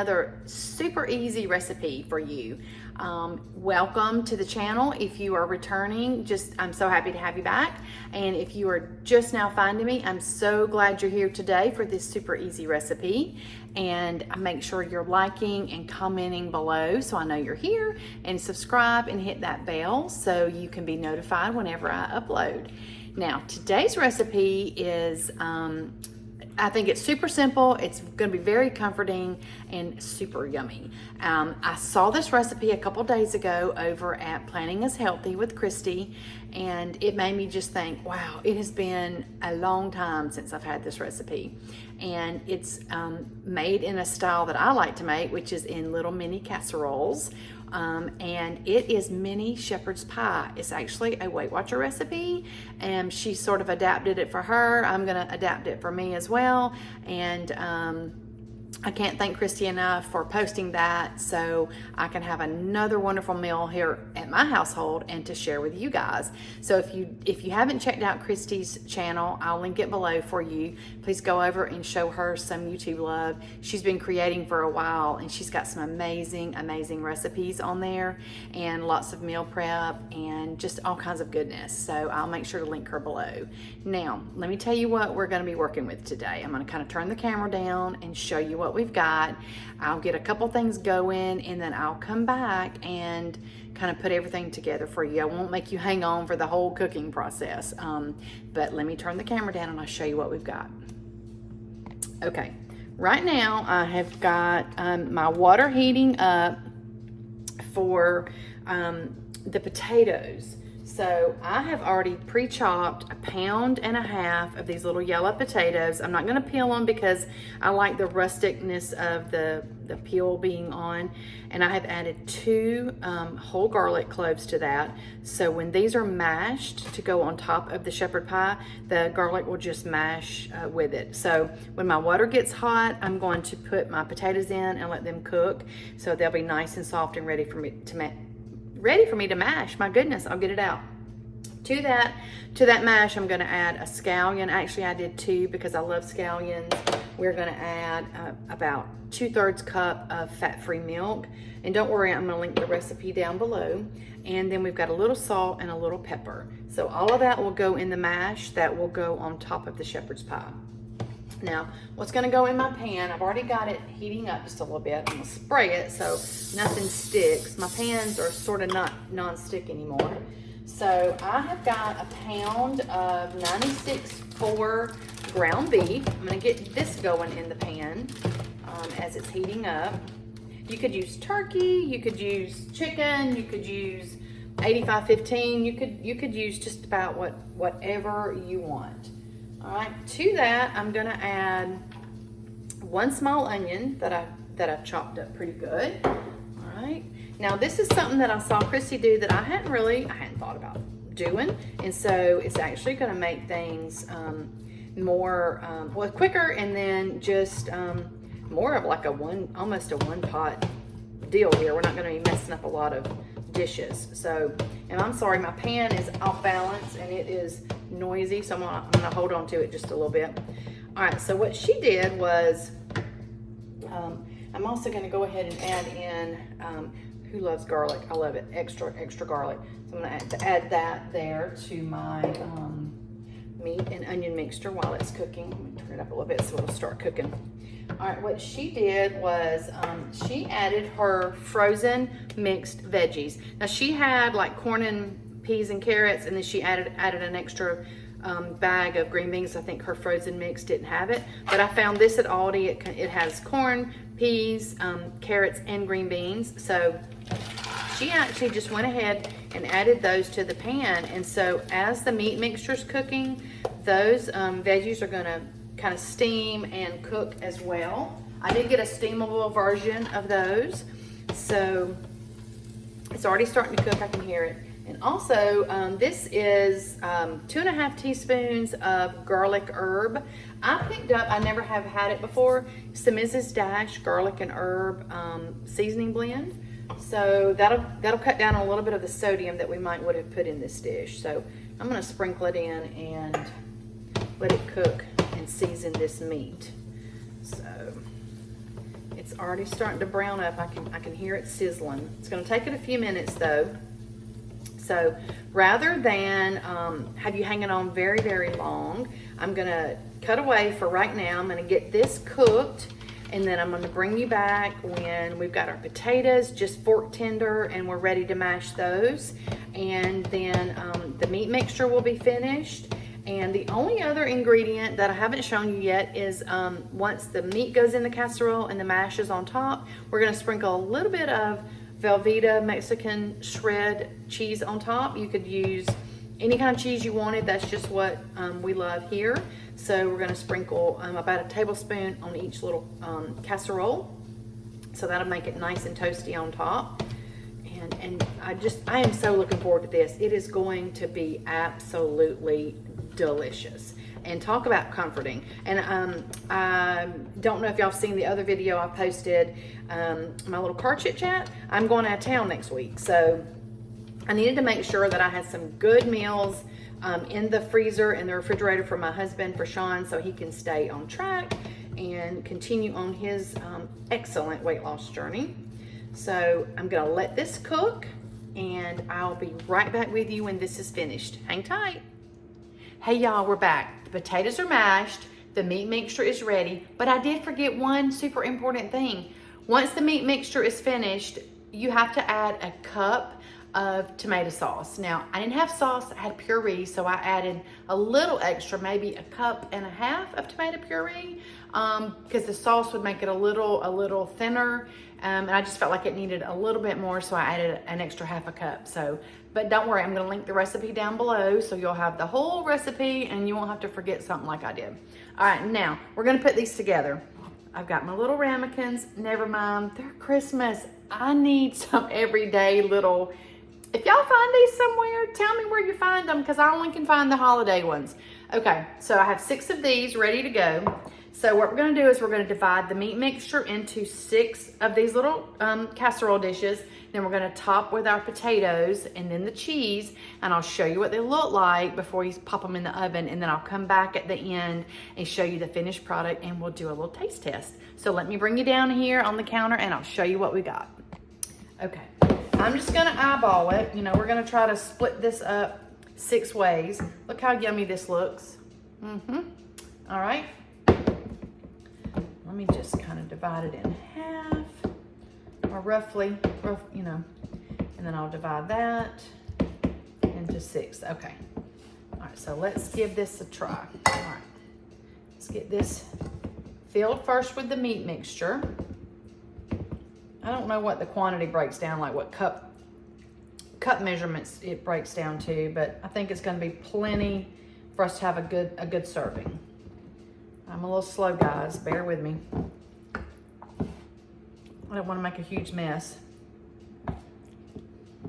another super easy recipe for you. Welcome to the channel. If you are returning, I'm so happy to have you back. And if you are just now finding me, I'm so glad you're here today for this super easy recipe. And make sure you're liking and commenting below so I know you're here, and subscribe and hit that bell so you can be notified whenever I upload. Now, today's recipe is, I think it's super simple. It's going to be very comforting and super yummy. I saw this recipe a couple days ago over at Planning is Healthy with Christy, and it made me just think, wow, it has been a long time since I've had this recipe. And it's made in a style that I like to make, which is in little mini casseroles. And it is mini shepherd's pie. It's actually a Weight Watcher recipe, and she sort of adapted it for her. I'm gonna adapt it for me as well. And I can't thank Christy enough for posting that so I can have another wonderful meal here at my household and to share with you guys. So if you haven't checked out Christy's channel, I'll link it below for you. Please go over and show her some YouTube love. She's been creating for a while, and she's got some amazing recipes on there, and lots of meal prep and just all kinds of goodness. So I'll make sure to link her below. Now, let me tell you what we're gonna be working with today. I'm gonna kind of turn the camera down and show you what we've got. I'll get a couple things going, and then I'll come back and kind of put everything together for you. I won't make you hang on for the whole cooking process, but let me turn the camera down and I'll show you what we've got. Okay, right now I have got my water heating up for the potatoes. So I have already pre-chopped 1.5 pounds of these little yellow potatoes. I'm not gonna peel them because I like the rusticness of the peel being on. And I have added 2 whole garlic cloves to that. So when these are mashed to go on top of the shepherd pie, the garlic will just mash with it. So when my water gets hot, I'm going to put my potatoes in and let them cook. So they'll be nice and soft and ready for me to mash. My goodness, I'll get it out. To that mash, I'm gonna add a scallion. Actually, I did 2 because I love scallions. We're gonna add about 2/3 cup of fat-free milk. And don't worry, I'm gonna link the recipe down below. And then we've got a little salt and a little pepper. So all of that will go in the mash that will go on top of the shepherd's pie. Now, what's gonna go in my pan, I've already got it heating up just a little bit. I'm gonna spray it so nothing sticks. My pans are sort of not non-stick anymore. So I have got 1 pound of 96.4 ground beef. I'm gonna get this going in the pan as it's heating up. You could use turkey, you could use chicken, you could use 85-15, you could use just about whatever you want. All right, to that, I'm gonna add 1 small onion that I've chopped up pretty good. All right, now this is something that I saw Christy do that I hadn't thought about doing, and so it's actually gonna make things more, quicker, and then just more of like almost a one pot deal here. We're not gonna be messing up a lot of dishes. So, and I'm sorry, my pan is off balance and it is noisy, so I'm gonna hold on to it just a little bit. All right, so what she did was, I'm also gonna go ahead and add in, who loves garlic? I love it, extra garlic. So I'm gonna add that there to my meat and onion mixture while it's cooking. Let me turn it up a little bit so it'll start cooking. All right, what she did was she added her frozen mixed veggies. Now she had like corn and peas and carrots, and then she added an extra bag of green beans. I think her frozen mix didn't have it, but I found this at Aldi. It has corn, peas, carrots, and green beans. So she actually just went ahead and added those to the pan. And so as the meat mixture's cooking, those veggies are gonna kind of steam and cook as well. I did get a steamable version of those. So it's already starting to cook, I can hear it. And also, this is 2.5 teaspoons of garlic herb. I picked up, I never have had it before, it's the Mrs. Dash garlic and herb seasoning blend. So that'll cut down a little bit of the sodium that we would have put in this dish. So I'm gonna sprinkle it in and let it cook and season this meat. So It's already starting to brown up. I can hear it sizzling. It's gonna take it a few minutes though. So rather than have you hanging on very, very long, I'm gonna cut away for right now. I'm gonna get this cooked, and then I'm gonna bring you back when we've got our potatoes just fork tender and we're ready to mash those. And then the meat mixture will be finished. And the only other ingredient that I haven't shown you yet is once the meat goes in the casserole and the mash is on top, we're gonna sprinkle a little bit of Velveeta Mexican shred cheese on top. You could use any kind of cheese you wanted. That's just what we love here. So we're gonna sprinkle about a tablespoon on each little casserole. So that'll make it nice and toasty on top. And I am so looking forward to this. It is going to be absolutely delicious. And talk about comforting. And I don't know if y'all have seen the other video I posted, my little car chit chat. I'm going out of town next week, so I needed to make sure that I had some good meals in the freezer and the refrigerator for my husband, for Sean, so he can stay on track and continue on his excellent weight loss journey. So I'm gonna let this cook, and I'll be right back with you when this is finished. Hang tight. Hey y'all, we're back. The potatoes are mashed, the meat mixture is ready, but I did forget one super important thing. Once the meat mixture is finished, you have to add a cup of tomato sauce. Now, I didn't have sauce, I had puree, so I added a little extra, maybe a cup and a half of tomato puree, because the sauce would make it a little thinner, and I just felt like it needed a little bit more, so I added an extra half a cup. So, but don't worry, I'm gonna link the recipe down below, so you'll have the whole recipe and you won't have to forget something like I did. All right, now we're gonna put these together. I've got my little ramekins, never mind, they're Christmas. I need some everyday little, if y'all find these somewhere, tell me where you find them, because I only can find the holiday ones. Okay, so I have 6 of these ready to go. So what we're gonna do is we're gonna divide the meat mixture into 6 of these little casserole dishes. Then we're gonna top with our potatoes and then the cheese, and I'll show you what they look like before you pop them in the oven, and then I'll come back at the end and show you the finished product, and we'll do a little taste test. So let me bring you down here on the counter and I'll show you what we got. Okay, I'm just gonna eyeball it. You know, we're gonna try to split this up 6 ways. Look how yummy this looks. All right. Let me just kind of divide it in half, or roughly, you know, and then I'll divide that into 6. Okay. All right, so let's give this a try. All right, let's get this filled first with the meat mixture. I don't know what the quantity breaks down, like what cup measurements it breaks down to, but I think it's going to be plenty for us to have a good serving. I'm a little slow, guys. Bear with me. I don't want to make a huge mess.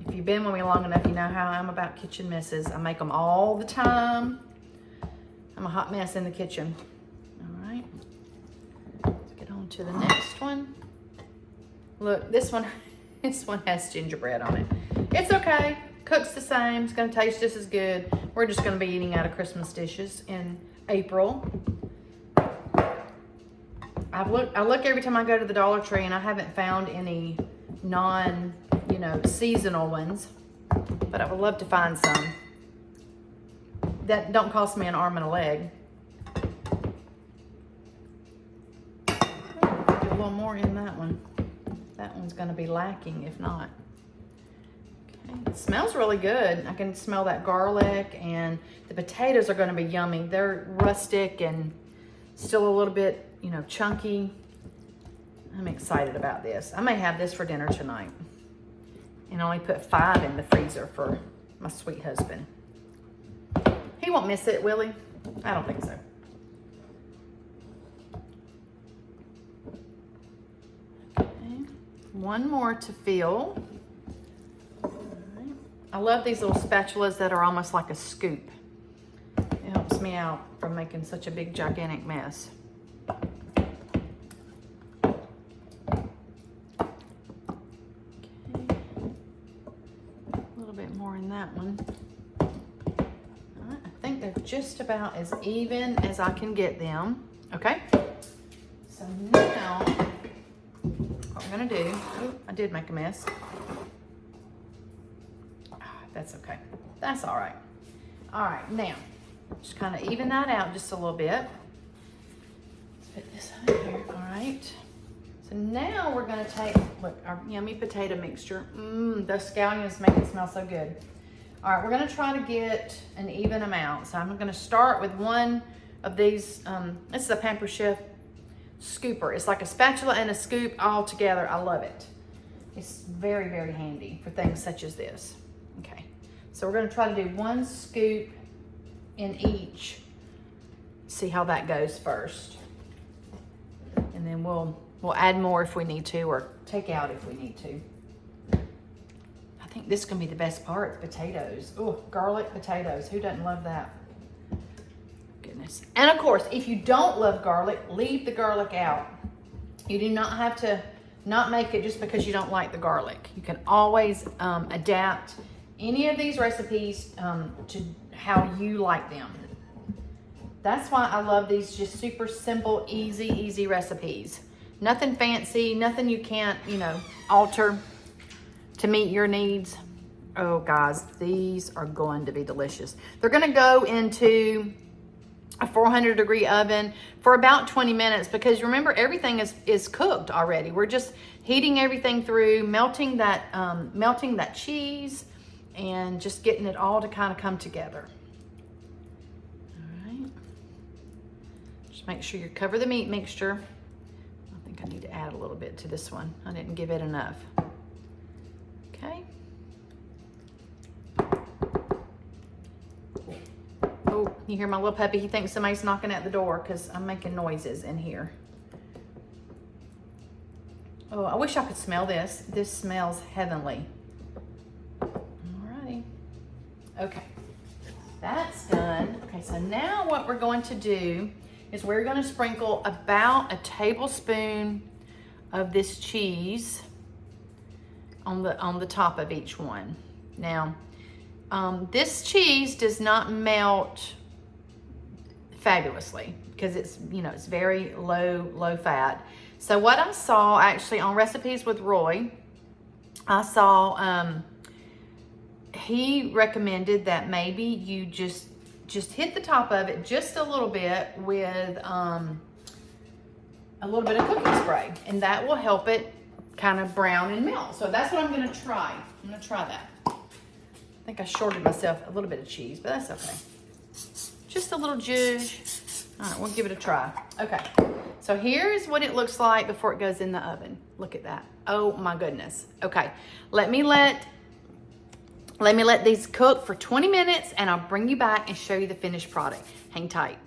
If you've been with me long enough, you know how I'm about kitchen messes. I make them all the time. I'm a hot mess in the kitchen. All right. Let's get on to the next one. Look, this one has gingerbread on it. It's okay. Cooks the same. It's going to taste just as good. We're just going to be eating out of Christmas dishes in April. I look every time I go to the Dollar Tree, and I haven't found any seasonal ones, but I would love to find some that don't cost me an arm and a leg. Do a little more in that one. That one's going to be lacking if not. Okay. It smells really good. I can smell that garlic, and the potatoes are going to be yummy. They're rustic and still a little bit, you know, chunky. I'm excited about this. I may have this for dinner tonight, and only put 5 in the freezer for my sweet husband. He won't miss it, will he? I don't think so. Okay. One more to fill. All right. I love these little spatulas that are almost like a scoop. It helps me out from making such a big, gigantic mess. Okay. A little bit more in that one. All right. I think they're just about as even as I can get them. Okay. So now gonna do, oh, I did make a mess. That's okay. That's all right. All right, now, just kind of even that out just a little bit. Let's put this over here, all right. So now we're gonna take, look, our yummy potato mixture. Those scallions make it smell so good. All right, we're gonna try to get an even amount. So I'm gonna start with one of these, this is a Pampered Chef scooper. It's like a spatula and a scoop all together. I love it. It's very, very handy for things such as this. Okay, so we're gonna try to do 1 scoop in each. See how that goes first. And then we'll add more if we need to, or take out if we need to. I think this is gonna be the best part, the potatoes. Oh, garlic potatoes, who doesn't love that? Goodness. And of course, if you don't love garlic, leave the garlic out. You do not have to not make it just because you don't like the garlic. You can always adapt any of these recipes to how you like them. That's why I love these just super simple, easy recipes. Nothing fancy, nothing you can't, you know, alter to meet your needs. Oh guys, these are going to be delicious. They're gonna go into a 400-degree oven for about 20 minutes because remember, everything is cooked already. We're just heating everything through, melting that cheese, and just getting it all to kind of come together. All right. Just make sure you cover the meat mixture. I think I need to add a little bit to this one. I didn't give it enough. Okay. Oh, you hear my little puppy? He thinks somebody's knocking at the door because I'm making noises in here. Oh, I wish I could smell this. This smells heavenly. Alrighty. Okay, that's done. Okay, so now what we're going to do is we're going to sprinkle about a tablespoon of this cheese on the top of each one. Now, this cheese does not melt fabulously because it's, you know, it's very low fat. So what I saw actually on Recipes with Roy, I saw he recommended that maybe you just hit the top of it just a little bit with a little bit of cooking spray, and that will help it kind of brown and melt. So that's what I'm gonna try. I'm gonna try that. I think I shorted myself a little bit of cheese, but that's okay. Just a little zhuzh. All right, we'll give it a try. Okay, so here's what it looks like before it goes in the oven. Look at that. Oh my goodness. Okay, let me let these cook for 20 minutes and I'll bring you back and show you the finished product. Hang tight.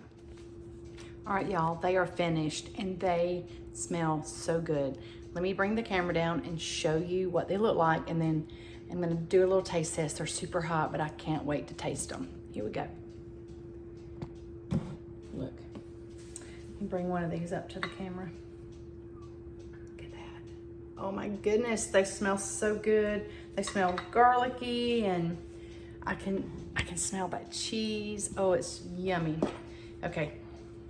All right, y'all, they are finished and they smell so good. Let me bring the camera down and show you what they look like, and then I'm gonna do a little taste test. They're super hot, but I can't wait to taste them. Here we go. Look, let me bring one of these up to the camera. Look at that. Oh my goodness, they smell so good. They smell garlicky, and I can smell that cheese. Oh, it's yummy. Okay,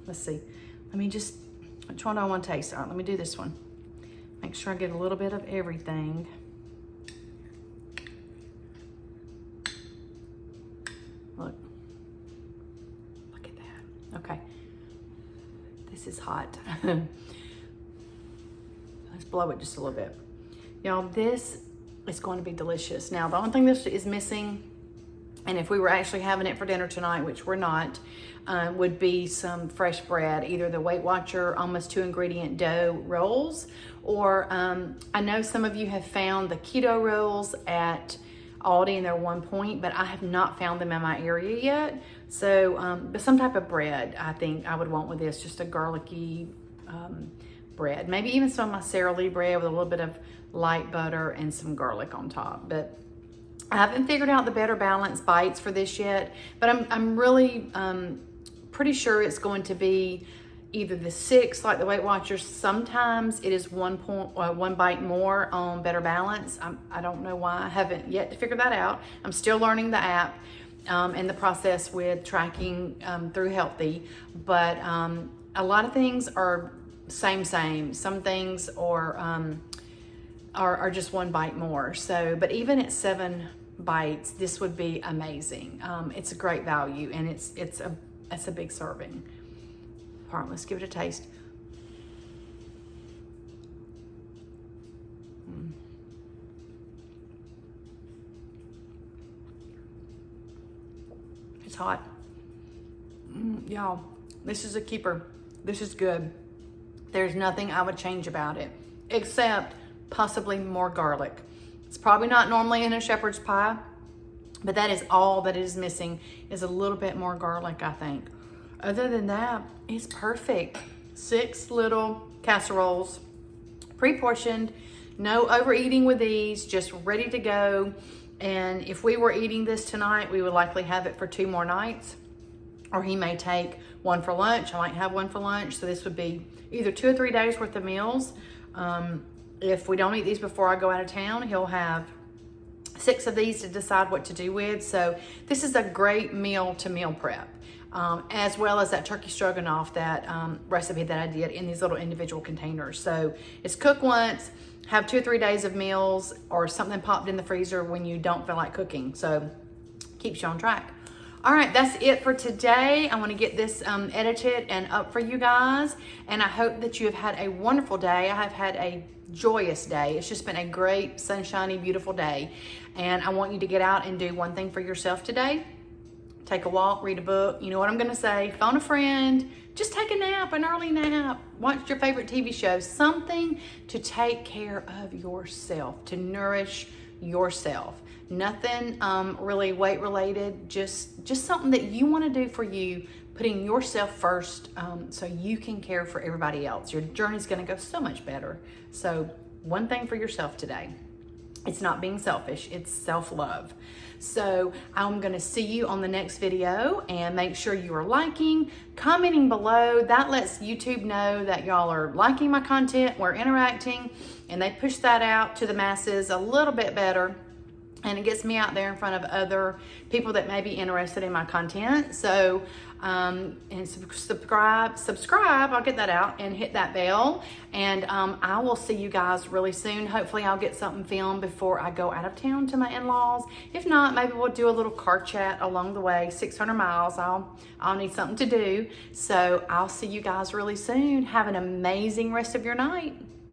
let's see. Let me just, which one do I want to taste? All right, let me do this one. Make sure I get a little bit of everything. Look at that. Okay, this is hot. Let's blow it just a little bit. Y'all, this is going to be delicious. Now, the only thing this is missing, and if we were actually having it for dinner tonight, which we're not, would be some fresh bread, either the Weight Watcher almost 2-ingredient dough rolls, or I know some of you have found the keto rolls at Aldi and they're 1 point, but I have not found them in my area yet. So, but some type of bread I think I would want with this, just a garlicky bread. Maybe even some of my Sara Lee bread with a little bit of light butter and some garlic on top. But I haven't figured out the Better Balance bites for this yet, but I'm really pretty sure it's going to be either the 6 like the Weight Watchers. Sometimes it is 1 bite more on Better Balance. I don't know why. I haven't yet to figure that out. I'm still learning the app and the process with tracking through Healthy, but a lot of things are same. Some things are are just one bite more. So, but even at 7 bites, this would be amazing. It's a great value, and it's a big serving. All right, let's give it a taste. It's hot. Y'all, this is a keeper. This is good. There's nothing I would change about it, except possibly more garlic. It's probably not normally in a shepherd's pie, but that is all that is missing, is a little bit more garlic, I think. Other than that, it's perfect. 6 little casseroles, pre-portioned, no overeating with these, just ready to go. And if we were eating this tonight, we would likely have it for 2 more nights, or he may take 1 for lunch. I might have 1 for lunch. So this would be either 2 or 3 days worth of meals. If we don't eat these before I go out of town, he'll have 6 of these to decide what to do with. So this is a great meal to meal prep, as well as that turkey stroganoff, that recipe that I did in these little individual containers. So it's cook once, have 2 or 3 days of meals, or something popped in the freezer when you don't feel like cooking. So keeps you on track. All right, that's it for today. I want to get this edited and up for you guys, and I hope that you have had a wonderful day. I have had a joyous day. It's just been a great, sunshiny, beautiful day, and I want you to get out and do one thing for yourself today. Take a walk, read a book. You know what I'm going to say. Phone a friend. Just take a nap, an early nap. Watch your favorite TV show. Something to take care of yourself, to nourish yourself. Nothing really weight related, just something that you want to do for you, putting yourself first, so you can care for everybody else. Your journey's going to go so much better. So one thing for yourself today. It's not being selfish, it's self-love. So I'm going to see you on the next video, and make sure you are liking, commenting below. That lets YouTube know that y'all are liking my content, we're interacting, and they push that out to the masses a little bit better. And it gets me out there in front of other people that may be interested in my content. So, and subscribe, I'll get that out, and hit that bell. And I will see you guys really soon. Hopefully I'll get something filmed before I go out of town to my in-laws. If not, maybe we'll do a little car chat along the way. 600 miles, I'll need something to do. So I'll see you guys really soon. Have an amazing rest of your night.